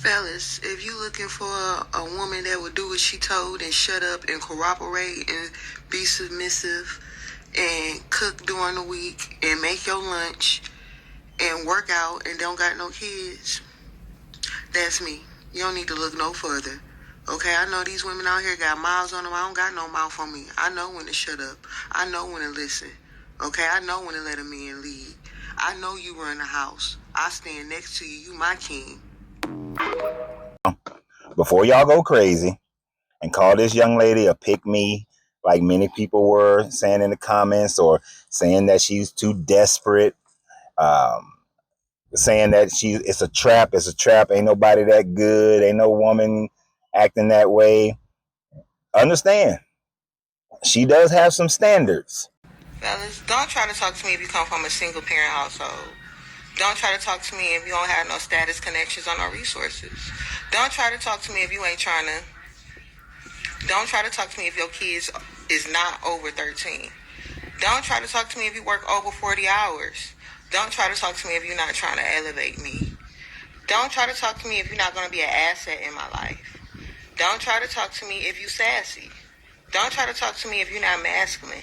Fellas, if you looking for a woman that will do what she told and shut up and cooperate and be submissive and cook during the week and make your lunch and work out and don't got no kids, that's me. You don't need to look no further. Okay, I know these women out here got mouths on them. I don't got no mouth on me. I know when to shut up. I know when to listen. Okay, I know when to let a man lead. I know you run the house. I stand next to you. You my king. Before y'all go crazy and call this young lady a pick-me, like many people were saying in the comments, or saying that she's too desperate, saying that it's a trap, ain't nobody that good, ain't no woman acting that way. Understand, she does have some standards. Fellas, don't try to talk to me if you come from a single parent household. Don't try to talk to me if you don't have no status connections or no resources. Don't try to talk to me if you ain't trying to. Don't try to talk to me if your kids is not over 13. Don't try to talk to me if you work over 40 hours. Don't try to talk to me if you're not trying to elevate me. Don't try to talk to me if you're not going to be an asset in my life. Don't try to talk to me if you sassy. Don't try to talk to me if you're not masculine.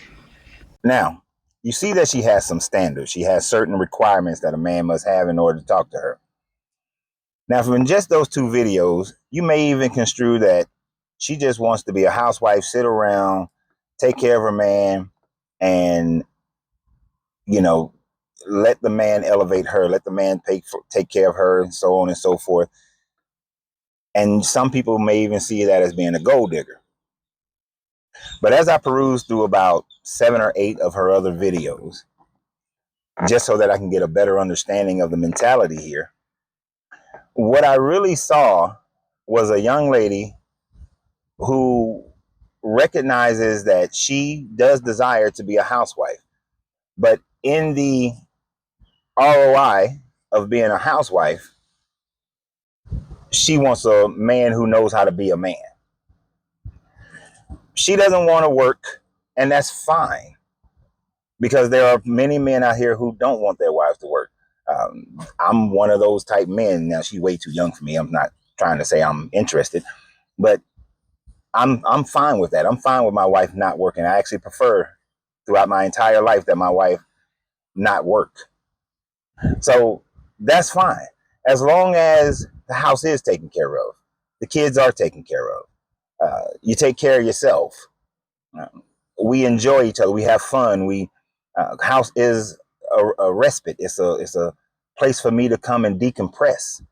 Now, you see that she has some standards. She has certain requirements that a man must have in order to talk to her. Now, from just those two videos, you may even construe that she just wants to be a housewife, sit around, take care of her man, and, let the man elevate her, let the man take care of her, and so on and so forth. And some people may even see that as being a gold digger. But as I perused through about 7 or 8 of her other videos, just so that I can get a better understanding of the mentality here, what I really saw was a young lady who recognizes that she does desire to be a housewife, but in the ROI of being a housewife, she wants a man who knows how to be a man. She doesn't want to work, and that's fine, because there are many men out here who don't want their wives to work. I'm one of those type men. Now, she's way too young for me. I'm not trying to say I'm interested, but I'm fine with that. I'm fine with my wife not working. I actually prefer throughout my entire life that my wife not work. So that's fine. As long as the house is taken care of, the kids are taken care of, you take care of yourself. We enjoy each other. We have fun. House is a respite. It's a place for me to come and decompress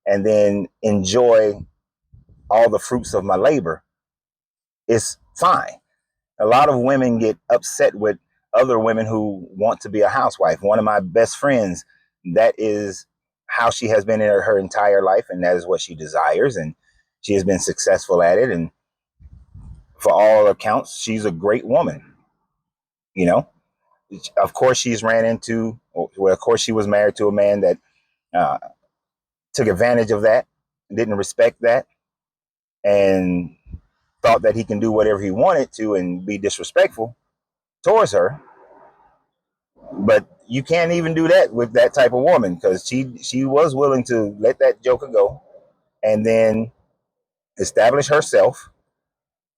and then enjoy all the fruits of my labor. It's fine. A lot of women get upset with other women who want to be a housewife. One of my best friends, that is how she has been in her entire life, and that is what she desires, and she has been successful at it. And for all accounts, she's a great woman. Of course, she's ran into, well, of course, she was married to a man that uh, took advantage of that, didn't respect that, and thought that he can do whatever he wanted to and be disrespectful towards her. But you can't even do that with that type of woman, because she was willing to let that joker go and then establish herself.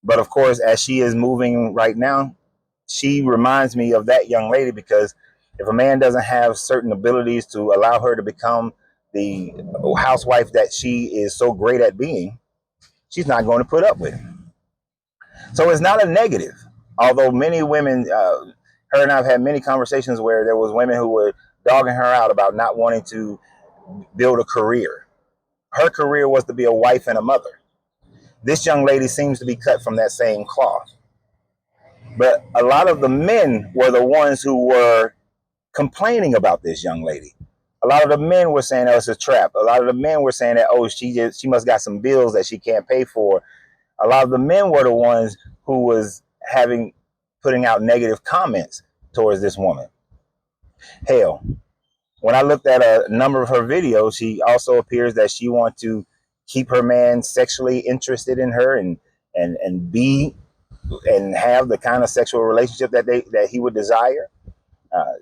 But of course, as she is moving right now, she reminds me of that young lady, because if a man doesn't have certain abilities to allow her to become the housewife that she is so great at being, she's not going to put up with him. So it's not a negative. Although many women, her and I've had many conversations where there was women who were dogging her out about not wanting to build a career. Her career was to be a wife and a mother. This young lady seems to be cut from that same cloth. But a lot of the men were the ones who were complaining about this young lady. A lot of the men were saying, oh, it's a trap. A lot of the men were saying that, oh, she must got some bills that she can't pay for. A lot of the men were the ones who was putting out negative comments towards this woman. Hell, when I looked at a number of her videos, she also appears that she wants to keep her man sexually interested in her and be and have the kind of sexual relationship that he would desire.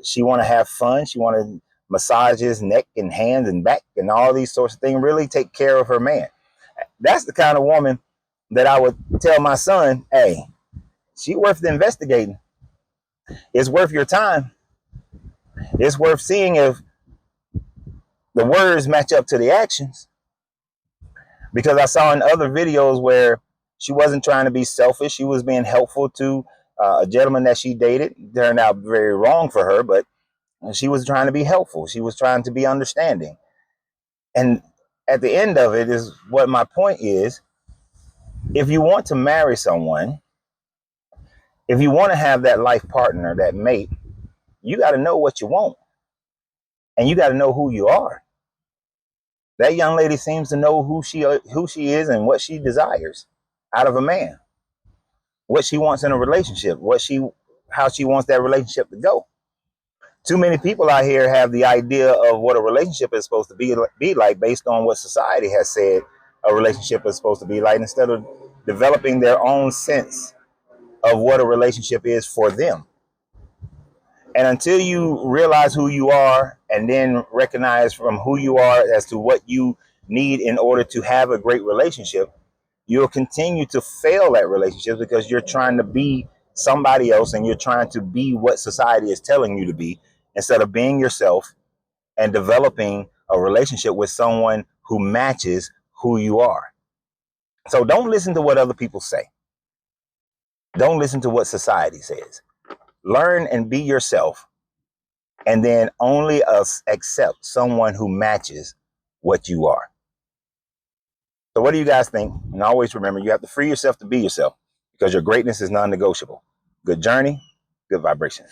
She want to have fun. She want to massages neck and hands and back and all these sorts of things, really take care of her man. That's the kind of woman that I would tell my son, hey, she worth the investigating. It's worth your time. It's worth seeing if the words match up to the actions. Because I saw in other videos where she wasn't trying to be selfish. She was being helpful to a gentleman that she dated. It turned out very wrong for her, but she was trying to be helpful. She was trying to be understanding. And at the end of it is what my point is. If you want to marry someone, if you want to have that life partner, that mate, you got to know what you want. And you got to know who you are. That young lady seems to know who she is and what she desires out of a man, what she wants in a relationship, how she wants that relationship to go. Too many people out here have the idea of what a relationship is supposed to be like based on what society has said a relationship is supposed to be like, instead of developing their own sense of what a relationship is for them. And until you realize who you are and then recognize from who you are as to what you need in order to have a great relationship, you'll continue to fail at relationships because you're trying to be somebody else and you're trying to be what society is telling you to be instead of being yourself and developing a relationship with someone who matches who you are. So don't listen to what other people say. Don't listen to what society says. Learn and be yourself, and then only accept someone who matches what you are. So what do you guys think? And always remember, you have to free yourself to be yourself because your greatness is non-negotiable. Good journey, good vibrations.